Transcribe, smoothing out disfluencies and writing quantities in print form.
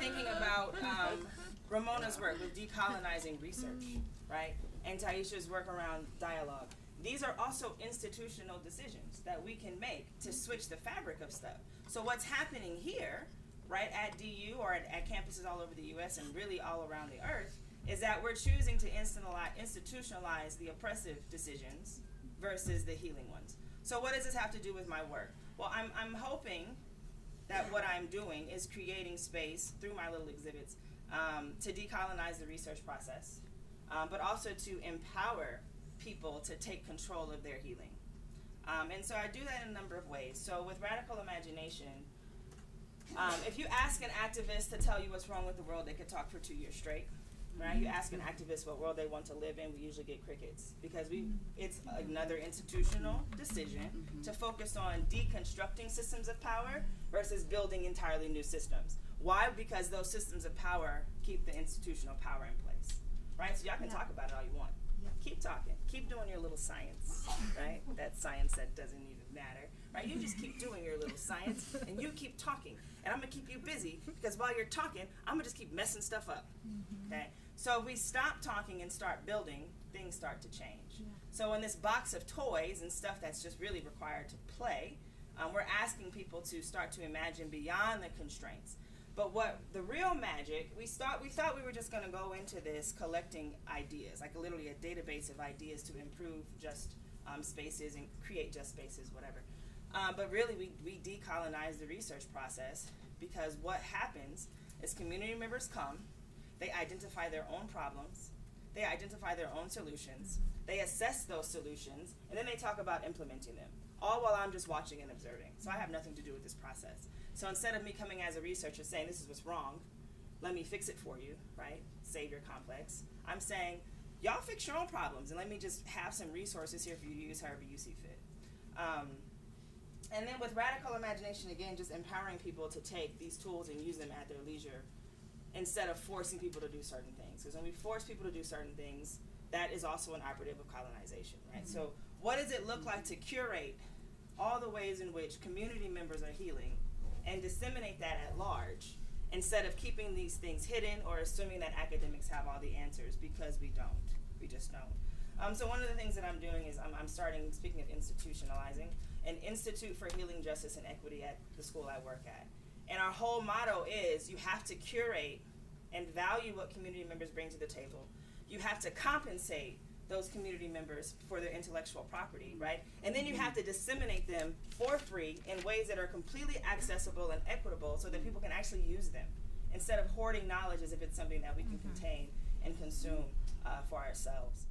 thinking about Ramona's work with decolonizing research, right? And Taisha's work around dialogue. These are also institutional decisions that we can make to switch the fabric of stuff. So what's happening here, right, at DU or at campuses all over the US and really all around the earth, is that we're choosing to institutionalize the oppressive decisions versus the healing ones. So what does this have to do with my work? Well, I'm hoping that what I'm doing is creating space through my little exhibits to decolonize the research process, but also to empower people to take control of their healing. And so I do that in a number of ways. So with Radical Imagination, if you ask an activist to tell you what's wrong with the world, they could talk for 2 years straight. Right? You ask an activist what world they want to live in, we usually get crickets, because it's another institutional decision to focus on deconstructing systems of power versus building entirely new systems. Why? Because those systems of power keep the institutional power in place. Right? So y'all can talk about it all you want. Keep talking. Keep doing your little science, right? That science that doesn't even matter, right? You just keep doing your little science, and you keep talking. And I'm going to keep you busy, because while you're talking, I'm going to just keep messing stuff up, okay? So if we stop talking and start building, things start to change. So in this box of toys and stuff that's just really required to play, we're asking people to start to imagine beyond the constraints. But what the real magic, we thought we were just going to go into this collecting ideas, like literally a database of ideas to improve just spaces and create just spaces, whatever. But really, we decolonize the research process, because what happens is community members come, they identify their own problems, they identify their own solutions, they assess those solutions, and then they talk about implementing them, all while I'm just watching and observing. So I have nothing to do with this process. So instead of me coming as a researcher saying, this is what's wrong, let me fix it for you, right? Savior complex. I'm saying, y'all fix your own problems, and let me just have some resources here for you to use however you see fit. And then with Radical Imagination, again, just empowering people to take these tools and use them at their leisure instead of forcing people to do certain things. Because when we force people to do certain things, that is also an operative of colonization, right? So what does it look like to curate all the ways in which community members are healing and disseminate that at large, instead of keeping these things hidden or assuming that academics have all the answers, because we don't. We just don't. So one of the things that I'm doing is I'm starting, speaking of institutionalizing, an Institute for Healing, Justice, and Equity at the school I work at. And our whole motto is you have to curate and value what community members bring to the table. You have to compensate those community members for their intellectual property, right? And then you have to disseminate them for free in ways that are completely accessible and equitable so that people can actually use them, instead of hoarding knowledge as if it's something that we can contain and consume for ourselves.